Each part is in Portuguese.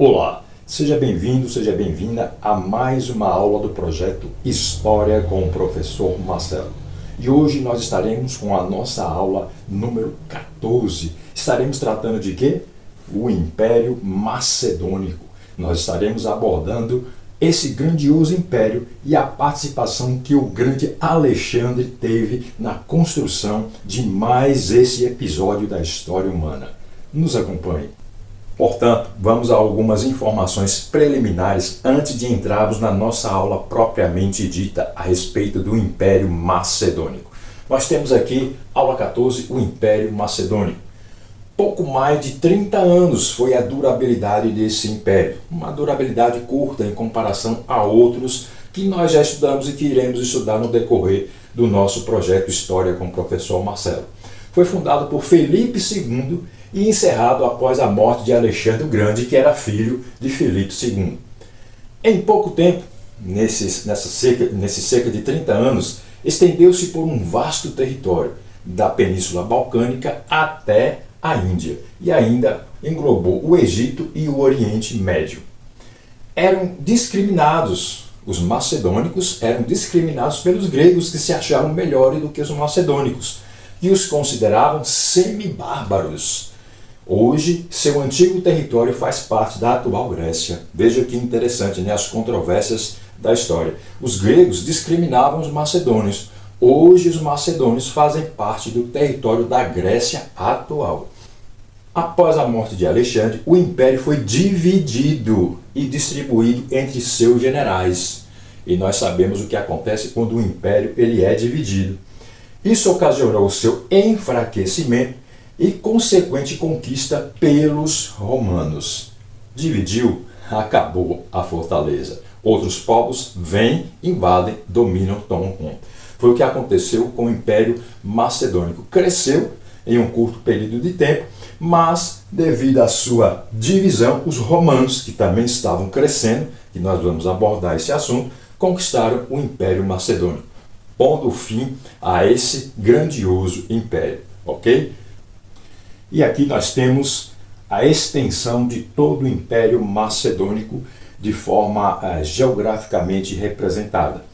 Olá, seja bem-vindo, seja bem-vinda a mais uma aula do projeto História com o professor Marcelo. E hoje nós estaremos com a nossa aula número 14. Estaremos tratando de quê? O Império Macedônico. Nós estaremos abordando esse grandioso império e a participação que o grande Alexandre teve na construção de mais esse episódio da história humana. Nos acompanhe. Portanto, vamos a algumas informações preliminares antes de entrarmos na nossa aula propriamente dita a respeito do Império Macedônico. Nós temos aqui, aula 14, o Império Macedônico. Pouco mais de 30 anos foi a durabilidade desse império. Uma durabilidade curta em comparação a outros que nós já estudamos e que iremos estudar no decorrer do nosso projeto História com o professor Marcelo. Foi fundado por Filipe II e encerrado após a morte de Alexandre o Grande, que era filho de Filipe II. Em pouco tempo, nesses cerca de 30 anos, estendeu-se por um vasto território, da Península Balcânica até a Índia, e ainda englobou o Egito e o Oriente Médio. Eram discriminados, os macedônicos eram discriminados pelos gregos, que se achavam melhores do que os macedônicos, e os consideravam semi-bárbaros. Hoje, seu antigo território faz parte da atual Grécia. Veja que interessante, né? As controvérsias da história. Os gregos discriminavam os macedônios. Hoje, os macedônios fazem parte do território da Grécia atual. Após a morte de Alexandre, o império foi dividido e distribuído entre seus generais. E nós sabemos o que acontece quando o império ele é dividido. Isso ocasionou o seu enfraquecimento e consequente conquista pelos romanos. Dividiu, acabou a fortaleza. Outros povos vêm, invadem, dominam, tomam conta. Foi o que aconteceu com o Império Macedônico. Cresceu em um curto período de tempo, mas devido à sua divisão, os romanos, que também estavam crescendo, e nós vamos abordar esse assunto, conquistaram o Império Macedônico, pondo fim a esse grandioso império, ok? E aqui nós temos a extensão de todo o Império Macedônico de forma geograficamente representada.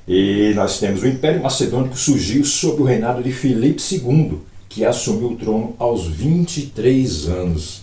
E nós temos o Império Macedônico surgiu sob o reinado de Filipe II, que assumiu o trono aos 23 anos.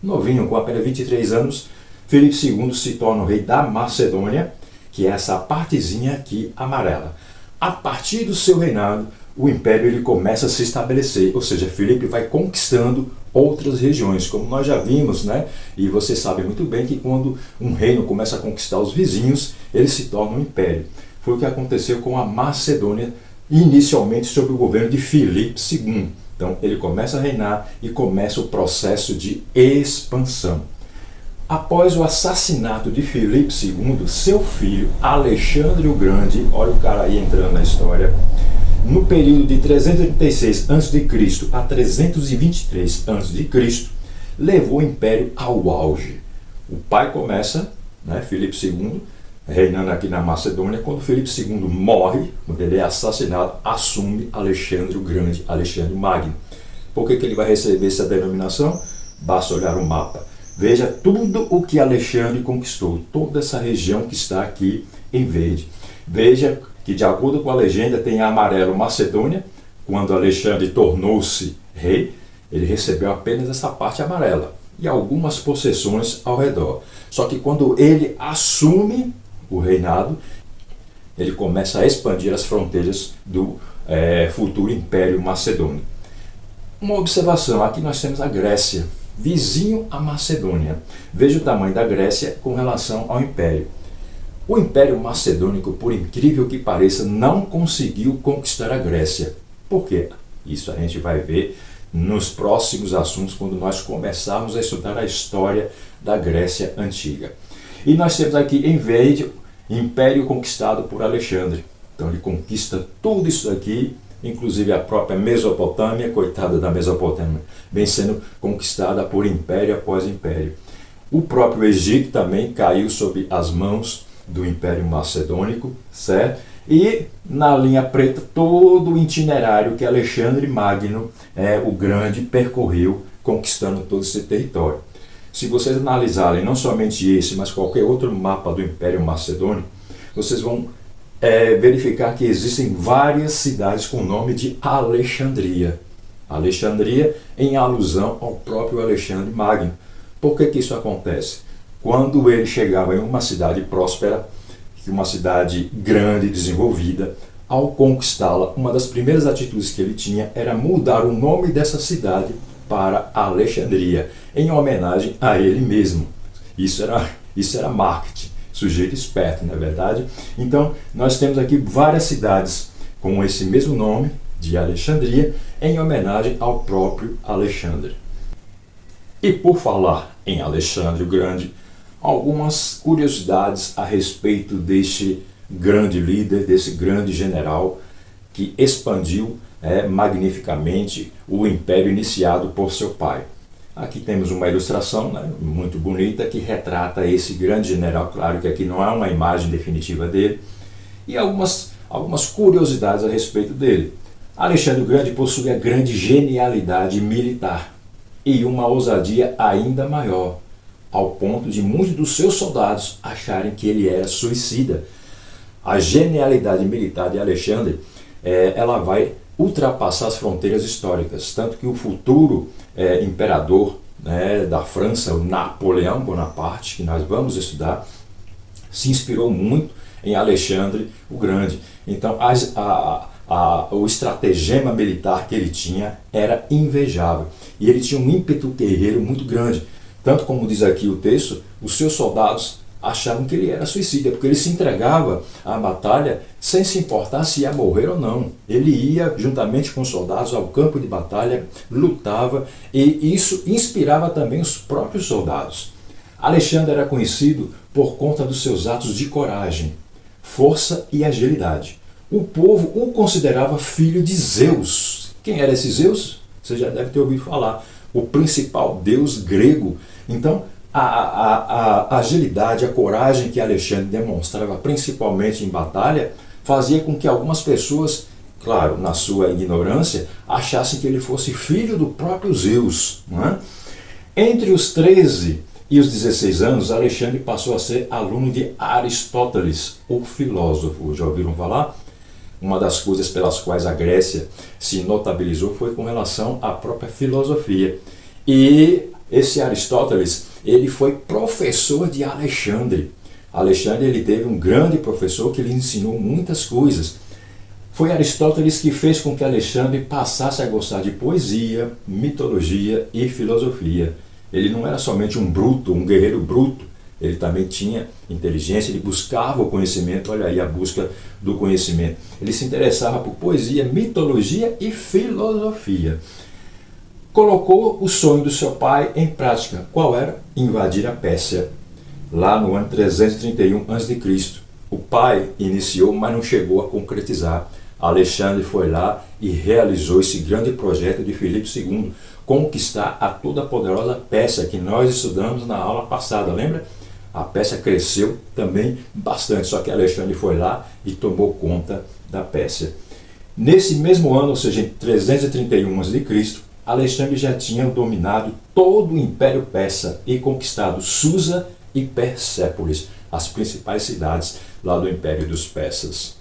Novinho, com apenas 23 anos, Filipe II se torna o rei da Macedônia, que é essa partezinha aqui amarela. A partir do seu reinado, o império ele começa a se estabelecer, ou seja, Filipe vai conquistando outras regiões, como nós já vimos, né? E você sabe muito bem que quando um reino começa a conquistar os vizinhos, ele se torna um império. Foi o que aconteceu com a Macedônia, inicialmente sob o governo de Filipe II. Então ele começa a reinar e começa o processo de expansão. Após o assassinato de Filipe II, seu filho Alexandre o Grande, olha o cara aí entrando na história, no período de 386 a.C. a 323 a.C., levou o império ao auge. O pai começa, né, Filipe II, reinando aqui na Macedônia. Quando Filipe II morre, quando ele é assassinado, assume Alexandre o Grande, Alexandre Magno. Por que ele vai receber essa denominação? Basta olhar o mapa. Veja tudo o que Alexandre conquistou, toda essa região que está aqui em verde. Veja que, de acordo com a legenda, tem amarelo Macedônia. Quando Alexandre tornou-se rei, ele recebeu apenas essa parte amarela e algumas possessões ao redor. Só que quando ele assume o reinado, ele começa a expandir as fronteiras do futuro Império Macedônico. Uma observação, aqui nós temos a Grécia, vizinho à Macedônia. Veja o tamanho da Grécia com relação ao Império. O Império Macedônico, por incrível que pareça, não conseguiu conquistar a Grécia. Por quê? Isso a gente vai ver nos próximos assuntos, quando nós começarmos a estudar a história da Grécia Antiga. E nós temos aqui em verde, Império conquistado por Alexandre. Então ele conquista tudo isso aqui, inclusive a própria Mesopotâmia, coitada da Mesopotâmia, vem sendo conquistada por império após império. O próprio Egito também caiu sob as mãos do Império Macedônico, certo? E na linha preta todo o itinerário que Alexandre Magno, o Grande, percorreu, conquistando todo esse território. Se vocês analisarem não somente esse, mas qualquer outro mapa do Império Macedônico, vocês vão verificar que existem várias cidades com o nome de Alexandria. Alexandria em alusão ao próprio Alexandre Magno. Por que isso acontece? Quando ele chegava em uma cidade próspera, uma cidade grande e desenvolvida, ao conquistá-la, uma das primeiras atitudes que ele tinha era mudar o nome dessa cidade para Alexandria, em homenagem a ele mesmo. Isso era marketing, sujeito esperto, não é verdade? Então, nós temos aqui várias cidades com esse mesmo nome, de Alexandria, em homenagem ao próprio Alexandre. E por falar em Alexandre o Grande, algumas curiosidades a respeito deste grande líder, desse grande general que expandiu magnificamente o império iniciado por seu pai. Aqui temos uma ilustração muito bonita que retrata esse grande general. Claro que aqui não há uma imagem definitiva dele, e algumas curiosidades a respeito dele. Alexandre o Grande possuía grande genialidade militar e uma ousadia ainda maior, ao ponto de muitos dos seus soldados acharem que ele era suicida. A genialidade militar de Alexandre ela vai ultrapassar as fronteiras históricas, tanto que o futuro imperador da França, o Napoleão Bonaparte, que nós vamos estudar, se inspirou muito em Alexandre o Grande. Então o estratagema militar que ele tinha era invejável, e ele tinha um ímpeto guerreiro muito grande. Tanto como diz aqui o texto, os seus soldados achavam que ele era suicida, porque ele se entregava à batalha sem se importar se ia morrer ou não. Ele ia, juntamente com os soldados, ao campo de batalha, lutava, e isso inspirava também os próprios soldados. Alexandre era conhecido por conta dos seus atos de coragem, força e agilidade. O povo o considerava filho de Zeus. Quem era esse Zeus? Você já deve ter ouvido falar. O principal deus grego. Então, a agilidade, a coragem que Alexandre demonstrava, principalmente em batalha, fazia com que algumas pessoas, claro, na sua ignorância, achassem que ele fosse filho do próprio Zeus. Não é? Entre os 13 e os 16 anos, Alexandre passou a ser aluno de Aristóteles, o filósofo. Já ouviram falar? Uma das coisas pelas quais a Grécia se notabilizou foi com relação à própria filosofia. E esse Aristóteles, ele foi professor de Alexandre. Alexandre, ele teve um grande professor que lhe ensinou muitas coisas. Foi Aristóteles que fez com que Alexandre passasse a gostar de poesia, mitologia e filosofia. Ele não era somente um bruto, um guerreiro bruto. Ele também tinha inteligência, ele buscava o conhecimento, olha aí a busca do conhecimento. Ele se interessava por poesia, mitologia e filosofia. Colocou o sonho do seu pai em prática. Qual era? Invadir a Pérsia, lá no ano 331 a.C. O pai iniciou, mas não chegou a concretizar. Alexandre foi lá e realizou esse grande projeto de Filipe II, conquistar a toda poderosa Pérsia, que nós estudamos na aula passada, lembra? A Pérsia cresceu também bastante, só que Alexandre foi lá e tomou conta da Pérsia. Nesse mesmo ano, ou seja, em 331 a.C., Alexandre já tinha dominado todo o Império Persa e conquistado Susa e Persépolis, as principais cidades lá do Império dos Persas.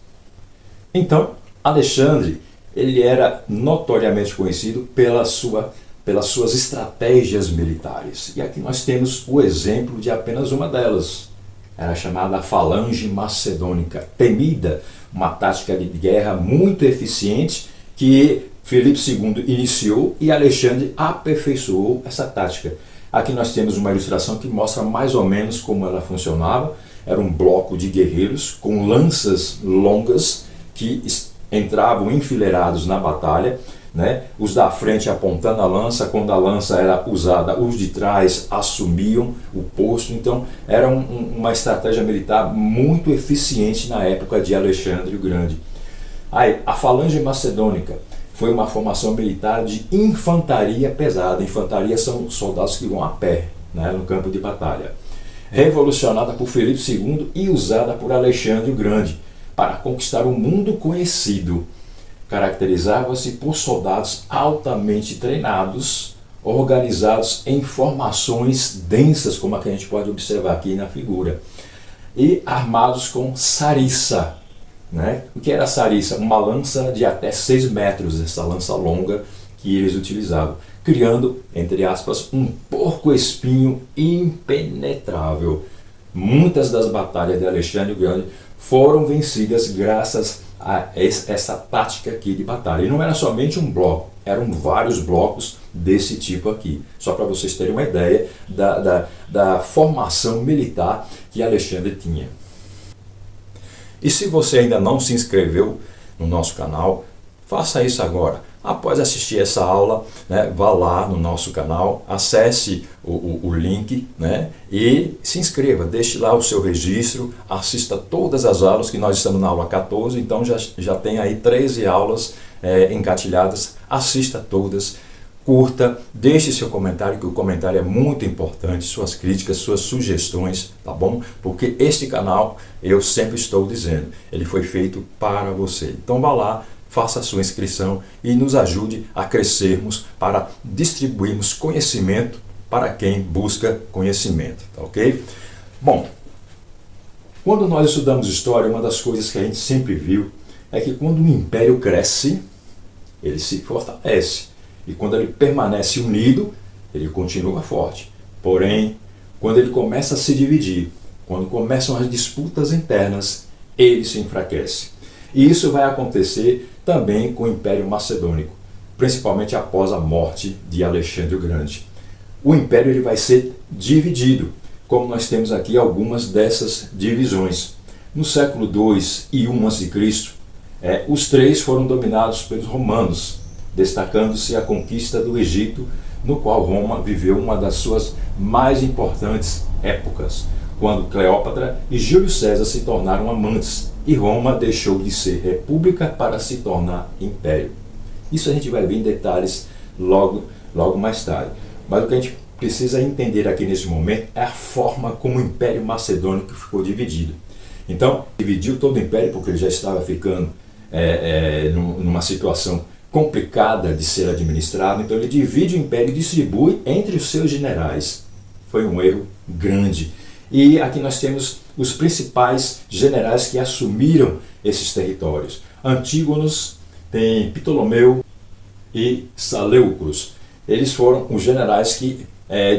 Então, Alexandre, ele era notoriamente conhecido pelas suas estratégias militares. E aqui nós temos o exemplo de apenas uma delas. Era chamada a Falange Macedônica, temida, uma tática de guerra muito eficiente que Filipe II iniciou e Alexandre aperfeiçoou essa tática. Aqui nós temos uma ilustração que mostra mais ou menos como ela funcionava. Era um bloco de guerreiros com lanças longas que entravam enfileirados na batalha, né? Os da frente apontando a lança, quando a lança era usada, os de trás assumiam o posto. Então era uma estratégia militar muito eficiente na época de Alexandre o Grande. Aí, a Falange Macedônica foi uma formação militar de infantaria pesada. Infantaria são soldados que vão a pé, né, no campo de batalha. Revolucionada por Filipe II e usada por Alexandre o Grande para conquistar o mundo conhecido. Caracterizava-se por soldados altamente treinados, organizados em formações densas, como a que a gente pode observar aqui na figura, e armados com sarissa. Né? O que era a sarissa? Uma lança de até 6 metros, essa lança longa que eles utilizavam, criando, entre aspas, um porco-espinho impenetrável. Muitas das batalhas de Alexandre o Grande foram vencidas graças a essa tática aqui de batalha. E não era somente um bloco, eram vários blocos desse tipo aqui. Só para vocês terem uma ideia da formação militar que Alexandre tinha. E se você ainda não se inscreveu no nosso canal, faça isso agora. Após assistir essa aula, né, vá lá no nosso canal, acesse o link, né, e se inscreva, deixe lá o seu registro, assista todas as aulas, que nós estamos na aula 14, então já tem aí 13 aulas engatilhadas, assista todas, curta, deixe seu comentário, que o comentário é muito importante, suas críticas, suas sugestões, tá bom? Porque este canal, eu sempre estou dizendo, ele foi feito para você. Então vá lá, faça a sua inscrição e nos ajude a crescermos para distribuirmos conhecimento para quem busca conhecimento, tá ok? Bom, quando nós estudamos história, uma das coisas que a gente sempre viu é que quando um império cresce, ele se fortalece. E quando ele permanece unido, ele continua forte. Porém, quando ele começa a se dividir, quando começam as disputas internas, ele se enfraquece. E isso vai acontecer também com o Império Macedônico, principalmente após a morte de Alexandre o Grande. O império ele vai ser dividido, como nós temos aqui algumas dessas divisões. No século II e I a.C., os três foram dominados pelos romanos, destacando-se a conquista do Egito, no qual Roma viveu uma das suas mais importantes épocas, quando Cleópatra e Júlio César se tornaram amantes e Roma deixou de ser república para se tornar império. Isso a gente vai ver em detalhes logo mais tarde. Mas o que a gente precisa entender aqui nesse momento é a forma como o Império Macedônico ficou dividido. Então, dividiu todo o império porque ele já estava ficando numa situação complicada de ser administrado, então ele divide o império e distribui entre os seus generais. Foi um erro grande. E aqui nós temos os principais generais que assumiram esses territórios. Antígonos, tem Ptolomeu e Seleucus. Eles foram os generais que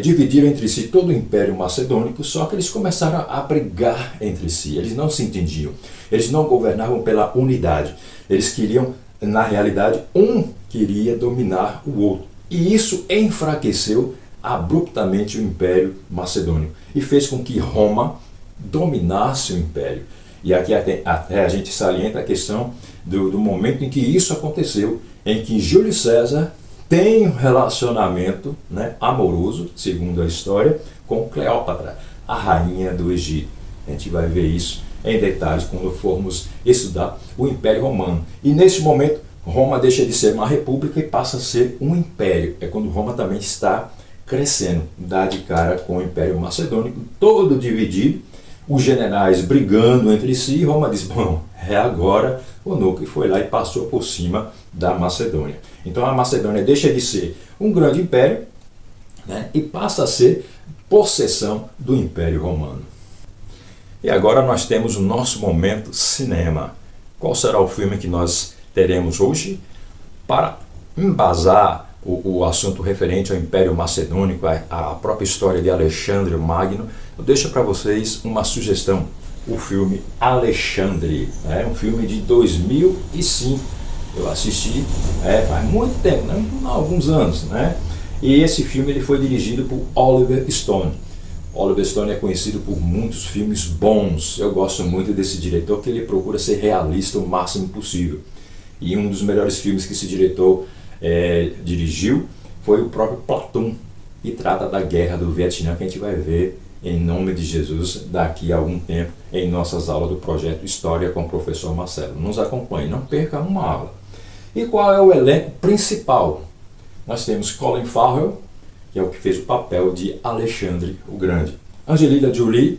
dividiram entre si todo o Império Macedônico, só que eles começaram a brigar entre si. Eles não se entendiam. Eles não governavam pela unidade. Eles queriam, na realidade, um queria dominar o outro. E isso enfraqueceu abruptamente o Império Macedônico e fez com que Roma dominasse o Império. E aqui até a gente salienta a questão do momento em que isso aconteceu, em que Júlio César tem um relacionamento amoroso, segundo a história, com Cleópatra, a rainha do Egito. A gente vai ver isso em detalhes quando formos estudar o Império Romano. E nesse momento, Roma deixa de ser uma república e passa a ser um império. É quando Roma também está crescendo, dá de cara com o Império Macedônico, todo dividido, os generais brigando entre si, e Roma diz, bom, é agora. O núcleo foi lá e passou por cima da Macedônia. Então a Macedônia deixa de ser um grande império, e passa a ser possessão do Império Romano. E agora nós temos o nosso momento cinema. Qual será o filme que nós teremos hoje? Para embasar o assunto referente ao Império Macedônico, a própria história de Alexandre o Magno, eu deixo para vocês uma sugestão. O filme Alexandre, um filme de 2005. Eu assisti faz muito tempo, há alguns anos. E esse filme ele foi dirigido por Oliver Stone. Oliver Stone é conhecido por muitos filmes bons. Eu gosto muito desse diretor, que ele procura ser realista o máximo possível. E um dos melhores filmes que esse diretor dirigiu foi o próprio Platoon, e trata da guerra do Vietnã, que a gente vai ver em nome de Jesus daqui a algum tempo em nossas aulas do projeto História com o professor Marcelo. Nos acompanhe, não perca uma aula. E qual é o elenco principal? Nós temos Colin Farrell, que é o que fez o papel de Alexandre o Grande. Angelina Jolie,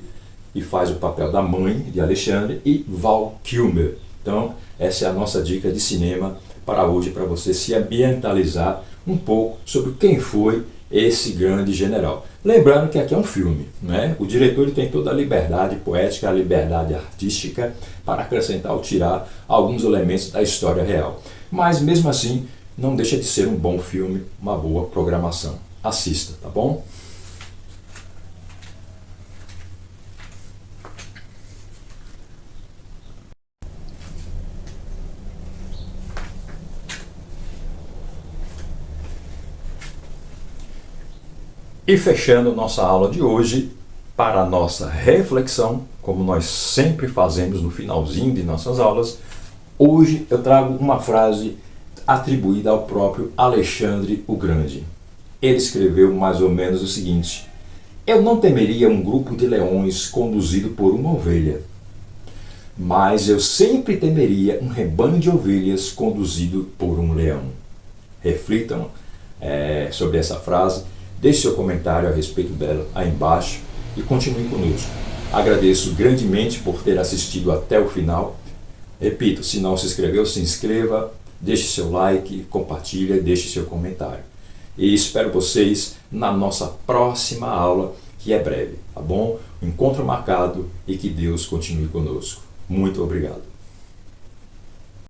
que faz o papel da mãe de Alexandre, e Val Kilmer. Então, essa é a nossa dica de cinema para hoje, para você se ambientalizar um pouco sobre quem foi esse grande general. Lembrando que aqui é um filme, né? O diretor ele tem toda a liberdade poética, a liberdade artística para acrescentar ou tirar alguns elementos da história real. Mas mesmo assim, não deixa de ser um bom filme, uma boa programação. Assista, tá bom? E fechando nossa aula de hoje, para a nossa reflexão, como nós sempre fazemos no finalzinho de nossas aulas, hoje eu trago uma frase atribuída ao próprio Alexandre o Grande. Ele escreveu mais ou menos o seguinte: eu não temeria um grupo de leões conduzido por uma ovelha, mas eu sempre temeria um rebanho de ovelhas conduzido por um leão. Reflitam sobre essa frase. Deixe seu comentário a respeito dela aí embaixo e continue conosco. Agradeço grandemente por ter assistido até o final. Repito, se não se inscreveu, se inscreva, deixe seu like, compartilhe, deixe seu comentário. E espero vocês na nossa próxima aula, que é breve, tá bom? Encontro marcado e que Deus continue conosco. Muito obrigado.